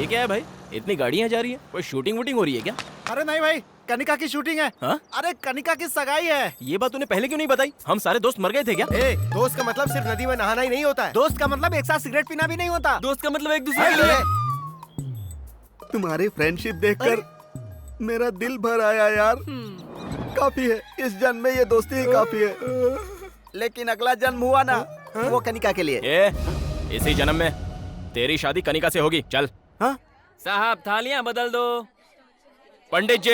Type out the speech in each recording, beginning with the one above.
ये क्या है भाई? इतनी गाड़ियाँ जा रही है, कोई शूटिंग वूटिंग हो रही है क्या? अरे नहीं भाई, कनिका की शूटिंग है। हाँ? अरे कनिका की सगाई है। ये बात तूने पहले क्यों नहीं बताई? हम सारे दोस्त मर गए थे क्या? दोस्त का मतलब सिर्फ नदी में नहाना ही नहीं होता है। दोस्त का मतलब एक साथ सिगरेट पीना भी नहीं होता। दोस्त का मतलब एक दूसरे के लिए। तुम्हारी फ्रेंडशिप देखकर मेरा दिल भर आया यार। काफी है, इस जन्म में ये दोस्ती ही काफी है। लेकिन अगला जन्म हुआ ना, वो कनिका के लिए। इसी जन्म में तेरी शादी कनिका से होगी। चल। हाँ? साहब थालियां बदल दो। पंडित जी,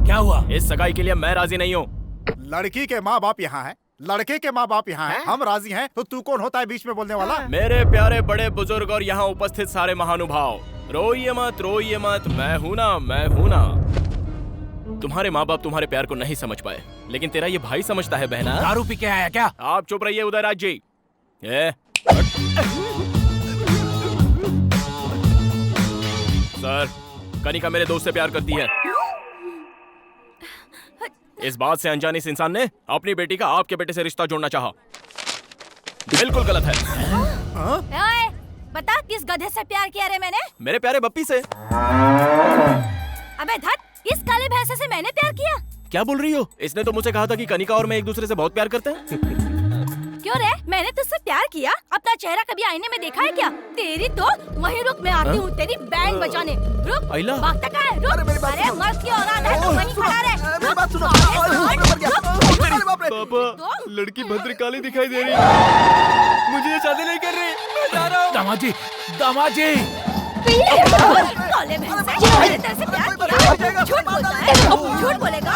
क्या हुआ? इस सगाई के लिए मैं राजी नहीं हूँ। लड़की के माँ बाप यहाँ है, लड़के के माँ बाप यहाँ हैं। हम राजी हैं, तो तू कौन होता है बीच में बोलने वाला? मेरे प्यारे बड़े बुजुर्ग और यहाँ उपस्थित सारे महानुभाव, रोइए मत, मैं हूँ ना। तुम्हारे माँ बाप तुम्हारे प्यार को नहीं समझ पाए, लेकिन तेरा ये भाई समझता है बहना। दारू पी के आया क्या? आप चुप रहिए उदयराज जी। सर, कनिका मेरे दोस्त से प्यार करती है। इस बात से अनजाने इस इंसान ने अपनी बेटी का आपके बेटे से रिश्ता जोड़ना चाहा। बिल्कुल गलत है। ओए, बता किस गधे से प्यार किया रे मैंने? मेरे प्यारे बप्पी से। अबे धत, इस काले भैंसे से मैंने प्यार किया? क्या बोल रही हो? इसने तो मुझे कहा था कि कनिका और मैं एक दूसरे से बहुत प्यार करते हैं। क्यों रे, मैंने तुझसे प्यार किया? अपना चेहरा कभी आईने में देखा है क्या? तेरी तो वहीं रुक, मैं आती हूँ तेरी बैंड बजाने। रुक, आइला। भागता कहाँ है? रुक। अरे मर्द की औलाद है तो वहीं खड़ा रहे। मेरी बात सुनो। पापा, लड़की भद्रकाली दिखाई दे रही है। मुझे ये शादी नहीं कर रही। मैं जा रहा हूँ। दामाद जी। काले भैंसे, मैंने तेरे से प्यार किया? झूठ बोलता है? झूठ बोलेगा?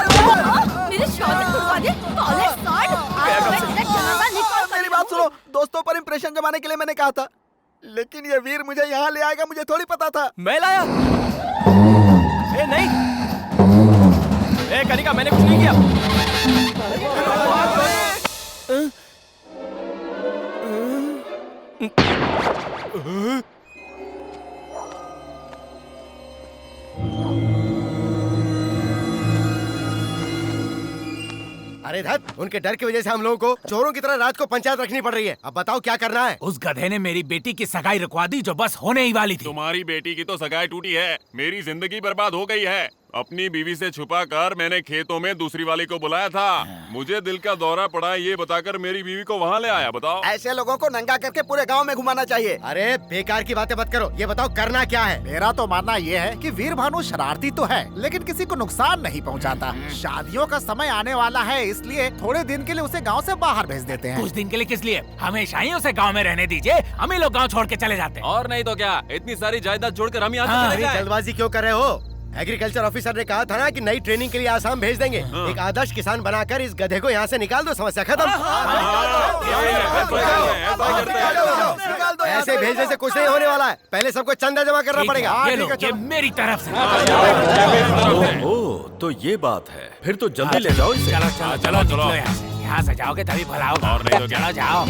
मेरी शादी तुड़वा दे, काले साठ। आज मैं तेरा जनाजा निकाल कर मेरी बात सुनो, दोस्तों पर इंप्रेशन जमाने के लिए मैंने कहा था, लेकिन ये वीर मुझे यहाँ ले आएगा मुझे थोड़ी पता था। मैं लाया? नहीं। कनिका, मैंने कुछ नहीं किया। अरे धत, उनके डर की वजह से हम लोगों को चोरों की तरह रात को पंचायत रखनी पड़ रही है। अब बताओ क्या करना है? उस गधे ने मेरी बेटी की सगाई रुकवा दी जो बस होने ही वाली थी। तुम्हारी बेटी की तो सगाई टूटी है, मेरी जिंदगी बर्बाद हो गई है। अपनी बीवी से छुपा कर मैंने खेतों में दूसरी वाली को बुलाया था। मुझे दिल का दौरा पड़ा ये बताकर मेरी बीवी को वहाँ ले आया। बताओ, ऐसे लोगों को नंगा करके पूरे गांव में घुमाना चाहिए। अरे बेकार की बातें मत करो, ये बताओ करना क्या है? मेरा तो मानना ये है कि वीर भानु शरारती तो है, लेकिन किसी को नुकसान नहीं पहुंचाता। शादियों का समय आने वाला है, इसलिए थोड़े दिन के लिए उसे गांव से बाहर भेज देते हैं। कुछ दिन के लिए किस लिए? हमेशा ही उसे गांव में रहने दीजिए, हम ही लोग गांव छोड़ के चले जाते हैं। और नहीं तो क्या, इतनी सारी जायदाद छोड़कर हम यहाँ से चले जाएं। जल्दबाजी क्यों कर रहे हो? एग्रीकल्चर ऑफिसर ने कहा था ना कि नई ट्रेनिंग के लिए आसाम भेज देंगे। एक आदर्श किसान बनाकर इस गधे को यहाँ से निकाल दो, समस्या खत्म। ऐसे भेजने से कुछ नहीं होने वाला है, पहले सबको चंदा जमा करना पड़ेगा। ये लो, ये मेरी तरफ से। ओह, तो ये बात है। फिर तो जल्दी ले जाओ इसे। चलो निकलो यहाँ से जाओगे तभी भला होगा। और नहीं तो क्या? चलो जाओ।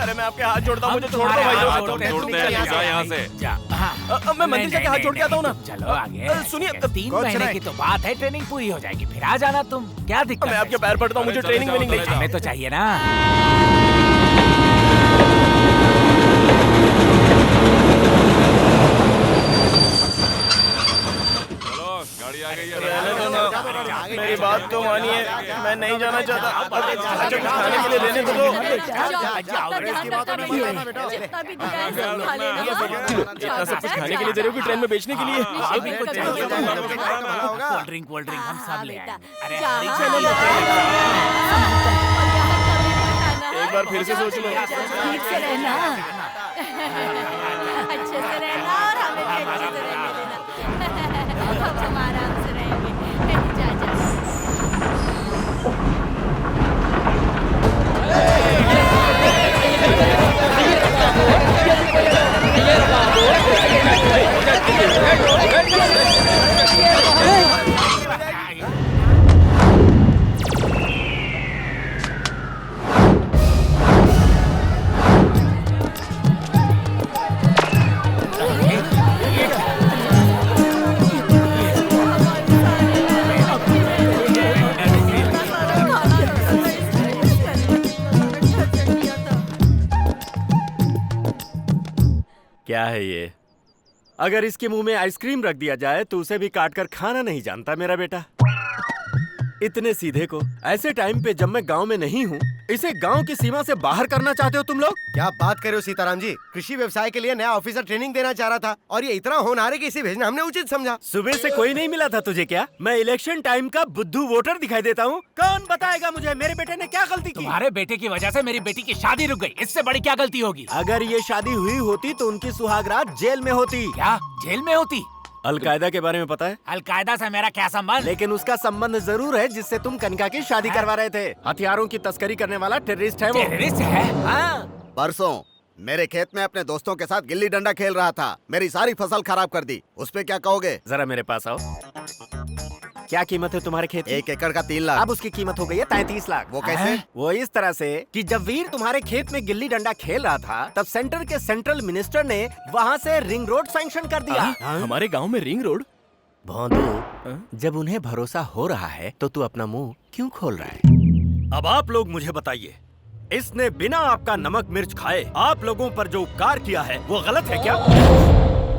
अरे मैं आपके हाथ जोड़ता हूँ, मुझे छोड़ दो भाई। जोड़ते हैं, जा यहाँ से। मैं मंदिर जाके हाथ जोड़ के आता हूँ ना। चलो आगे। सुनिए, 3 महीने की तो बात है, ट्रेनिंग पूरी हो जाएगी, फिर आ जाना तुम। क्या दिक्कत? मैं आपके पैर पड़ता हूँ, मुझे ट्रेनिंग वेनिंग नहीं चाहिए। हमें तो चाहिए ना। चलो, गाड़ी आ गई है। रहने दो ना, मेरी बात तो मानिए, मैं नहीं जाना चाहता। अच्छा, खाने के लिए देने तो दो। इतना सब कुछ खाने के लिए दे रहे हो कि ट्रेन में बेचने के लिए? कोल्ड ड्रिंक हम सब ले आएंगे। अरे एक बार फिर से सोच लो। ठीक से रहना, अच्छे से रहना और हमें भी अच्छे से रहने देना। अब हम आराम से रहेंगे। जा जा। क्या है ये? अगर इसके मुंह में आइसक्रीम रख दिया जाए तो उसे भी काट कर खाना नहीं जानता मेरा बेटा। इतने सीधे को ऐसे टाइम पे जब मैं गांव में नहीं हूँ, इसे गांव की सीमा से बाहर करना चाहते हो तुम लोग? क्या बात कर रहे हो सीताराम जी? कृषि व्यवसाय के लिए नया ऑफिसर ट्रेनिंग देना चाह रहा था और ये इतना होनहार है कि इसे भेजना हमने उचित समझा। सुबह से कोई नहीं मिला था तुझे क्या? मैं इलेक्शन टाइम का बुद्धू वोटर दिखाई देता हूँ? कौन बताएगा मुझे मेरे बेटे ने क्या गलती की? तुम्हारे बेटे की वजह से मेरी बेटी की शादी रुक गई, इससे बड़ी क्या गलती होगी? अगर ये शादी हुई होती तो उनकी सुहागरात जेल में होती। क्या जेल में होती? अलकायदा के बारे में पता है? अलकायदा से मेरा क्या संबंध? लेकिन उसका संबंध जरूर है जिससे तुम कनिका की शादी करवा रहे थे। हथियारों की तस्करी करने वाला टेररिस्ट है वो। टेररिस्ट है? हाँ। परसों मेरे खेत में अपने दोस्तों के साथ गिल्ली डंडा खेल रहा था, मेरी सारी फसल खराब कर दी। उस पे क्या कहोगे? जरा मेरे पास आओ। क्या कीमत है तुम्हारे खेत की? 1 एकड़ का 3 लाख। अब उसकी कीमत हो गई है 33 लाख। वो कैसे? वो इस तरह से कि जब वीर तुम्हारे खेत में गिल्ली डंडा खेल रहा था तब सेंटर के सेंट्रल मिनिस्टर ने वहाँ से रिंग रोड सैंक्शन कर दिया। हमारे गांव में रिंग रोड? भोंदू, जब उन्हें भरोसा हो रहा है तो तू अपना मुंह क्यों खोल रहा है? अब आप लोग मुझे बताइए, इसने बिना आपका नमक मिर्च खाए आप लोगों पर जो उपकार किया है वो गलत है क्या?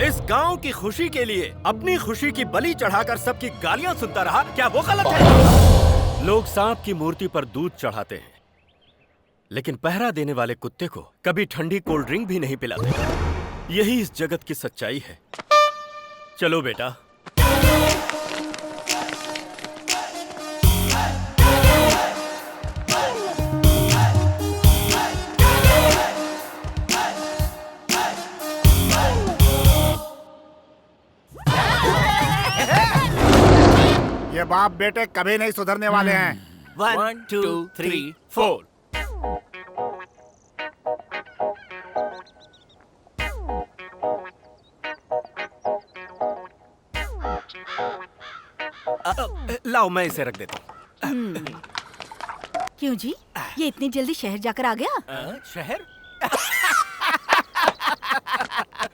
इस गांव की खुशी के लिए अपनी खुशी की बलि चढ़ाकर सबकी गालियां सुनता रहा, क्या वो गलत है? लोग सांप की मूर्ति पर दूध चढ़ाते हैं, लेकिन पहरा देने वाले कुत्ते को कभी ठंडी कोल्ड ड्रिंक भी नहीं पिलाते। यही इस जगत की सच्चाई है। चलो बेटा। ये बाप बेटे कभी नहीं सुधरने वाले हैं। 1 2 3 4। लाओ मैं इसे रख देता हूँ। क्यों जी, ये इतनी जल्दी शहर जाकर आ गया? शहर?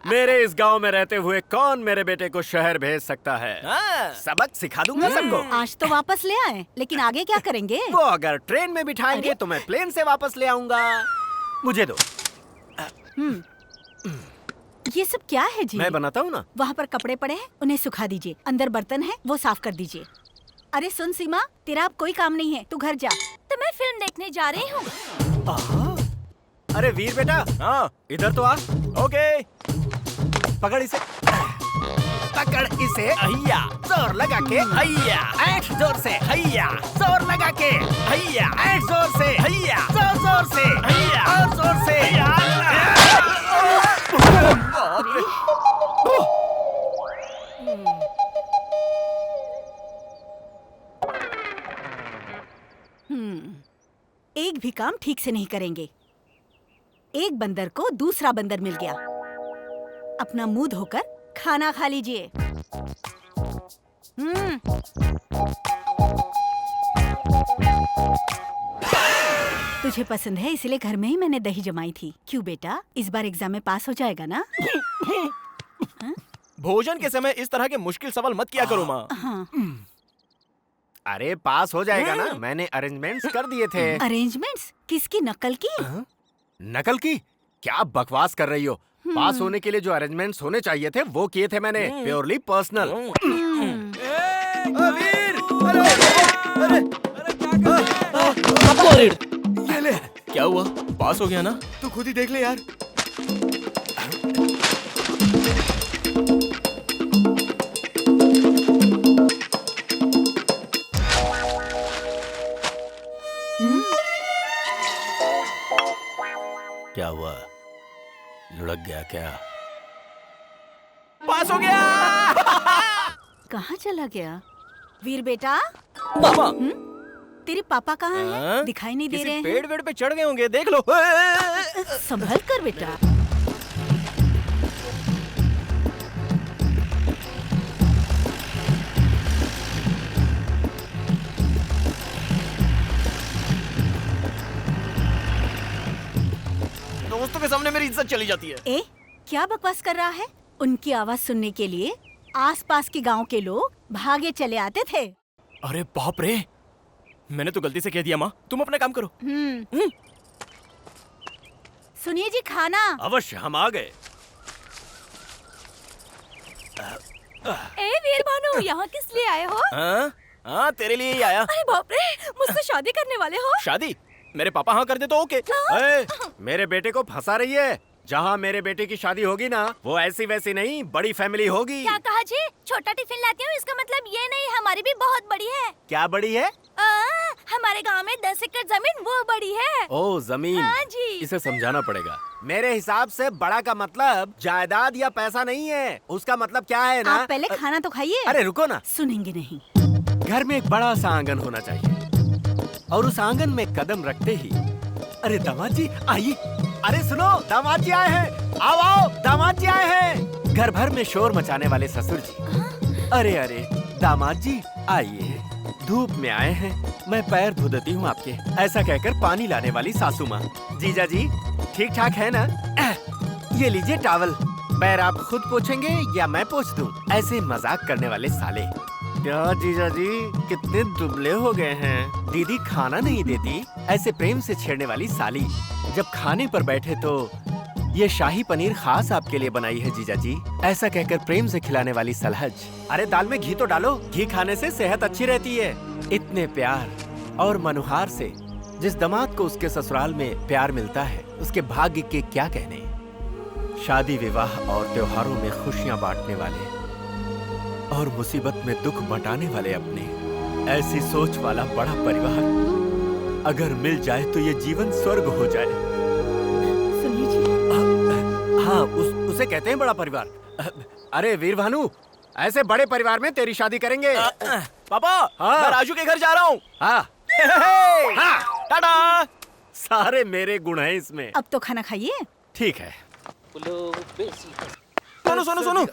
मेरे इस गांव में रहते हुए कौन मेरे बेटे को शहर भेज सकता है? सबक सिखा दूंगा सबको। आज तो वापस ले आए, लेकिन आगे क्या करेंगे? वो अगर ट्रेन में बिठाएंगे तो मैं प्लेन से वापस ले आऊंगा। मुझे दो। ये सब क्या है जी? मैं बनाता हूँ ना। वहाँ पर कपड़े पड़े हैं, उन्हें सुखा दीजिए। अंदर बर्तन है, वो साफ कर दीजिए। अरे सुन सीमा, तेरा अब कोई काम नहीं है, तू घर जा। तो मैं फिल्म देखने जा रही हूँ। अरे वीर बेटा, हाँ इधर तो आ। ओके, पकड़ इसे। पकड़ इसे। हैया, जोर लगा के। हैया, ऐठ जोर से। हैया, जोर लगा के। हैया, ऐठ जोर से। हैया, जोर जोर से। हैया, और जोर से। एक भी काम ठीक से नहीं करेंगे। एक बंदर को दूसरा बंदर मिल गया। अपना मुंह धोकर खाना खा लीजिए। तुझे पसंद है इसलिए घर में ही मैंने दही जमाई थी। क्यों बेटा, इस बार एग्जाम में पास हो जाएगा ना? भोजन के समय इस तरह के मुश्किल सवाल मत किया करो माँ। हाँ। अरे पास हो जाएगा ना, मैंने अरेंजमेंट्स कर दिए थे। अरेंजमेंट्स? किसकी नकल की? नकल की? क्या बकवास कर रही हो? पास होने के लिए जो अरेंजमेंट्स होने चाहिए थे वो किए थे मैंने, प्योरली पर्सनल। क्या हुआ? पास हो गया ना? तू खुद ही देख ले यार। क्या हुआ? लुढ़क गया क्या? पास हो गया। कहाँ चला गया? वीर बेटा, मामा, तेरे पापा कहाँ हाँ? हैं? दिखाई नहीं दे किसी रहे हैं। पेड़ वेड़ पे चढ़ गए होंगे, देख लो। संभल कर बेटा। दोस्तों के सामने मेरी इज्जत चली जाती है। ए, क्या बकवास कर रहा है? उनकी आवाज सुनने के लिए आसपास के गांव के लोग भागे चले आते थे। अरे बाप रे, मैंने तो गलती से कह दिया माँ, तुम अपना काम करो। सुनिए जी, खाना। अवश्य, हम आ गए। ए वीर भानु, यहाँ किस लिए आए हो? हाँ हाँ, तेरे लिए ही आया। अरे बाप रे, मुझसे शादी करने वाले हो? शादी? मेरे पापा हाँ कर दे तो ओके। ए, मेरे बेटे को फंसा रही है। जहाँ मेरे बेटे की शादी होगी ना, वो ऐसी वैसी नहीं, बड़ी फैमिली होगी। क्या कहा जी? छोटा टिफिन लाती हूँ, इसका मतलब ये नहीं, हमारी भी बहुत बड़ी है। क्या बड़ी है? हमारे गांव में 10 एकड़ जमीन वो बड़ी है। ओ जमीन। हाँ जी। इसे समझाना पड़ेगा। मेरे हिसाब से बड़ा का मतलब जायदाद या पैसा नहीं है। उसका मतलब क्या है ना? आप पहले खाना तो खाइए। अरे रुको ना। सुनेंगे नहीं। घर में एक बड़ा सा आंगन होना चाहिए और उस आंगन में कदम रखते ही, अरे दामाद जी आइए। अरे सुनो, दामाद जी आए हैं। आओ आओ, दामाद जी आए हैं। घर भर में शोर मचाने वाले ससुर जी। अरे अरे दामाद जी आइए, धूप में आए हैं, मैं पैर धो देती हूँ आपके। ऐसा कहकर पानी लाने वाली सासू माँ। जीजा जी ठीक ठाक है ना? ये लीजिए टॉवल। पैर आप खुद पोछेंगे या मैं पोछ दूं? ऐसे मजाक करने वाले साले। क्या जीजा जी कितने दुबले हो गए हैं। दीदी खाना नहीं देती, ऐसे प्रेम से छेड़ने वाली साली। जब खाने पर बैठे तो ये शाही पनीर खास आपके लिए बनाई है जीजा जी, ऐसा कहकर प्रेम से खिलाने वाली सलहज। अरे दाल में घी तो डालो, घी खाने से सेहत अच्छी रहती है। इतने प्यार और मनुहार से जिस दामाद को उसके ससुराल में प्यार मिलता है, उसके भाग्य के क्या कहने। शादी विवाह और त्योहारों में खुशियां बांटने वाले और मुसीबत में दुख बंटाने वाले अपने, ऐसी सोच वाला बड़ा परिवार अगर मिल जाए तो ये जीवन स्वर्ग हो जाए। सुनिए जी। हाँ, उसे कहते हैं बड़ा परिवार। अरे वीर भानु, ऐसे बड़े परिवार में तेरी शादी करेंगे। पापा हाँ। मैं राजू के घर जा रहा हूँ। हाँ। हाँ, टाटा। सारे मेरे गुण हैं इसमें। अब तो खाना खाइए। ठीक है। सोनू सोनू सोनू,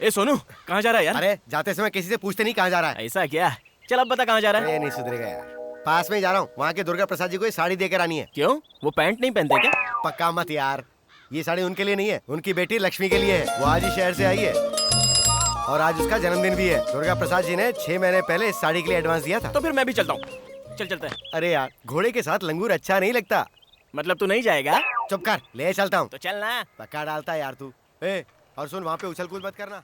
ए सोनू कहाँ जा रहा है यार? अरे जाते समय किसी से पूछते नहीं कहाँ जा रहा है। ऐसा क्या? चल अब बता कहाँ जा रहा है? ये नहीं सुधरेगा यार। पास में ही जा रहा हूँ, वहाँ के दुर्गा प्रसाद जी को ये साड़ी देकर आनी है। क्यों, वो पैंट नहीं पहनते क्या? पक्का मत यार, ये साड़ी उनके लिए नहीं है, उनकी बेटी लक्ष्मी के लिए है। वो आज ही शहर से आई है और आज उसका जन्मदिन भी है। दुर्गा प्रसाद जी ने 6 महीने पहले इस साड़ी के लिए एडवांस दिया था। तो फिर मैं भी चलता हूँ। चल चलते हैं। अरे यार, घोड़े के साथ लंगूर अच्छा नहीं लगता। मतलब तू नहीं जाएगा? चुप कर, ले चलता हूँ। तो चल ना। पक्का डालता है यार तू। ए, और सुन, वहाँ पे उछल कूद मत करना।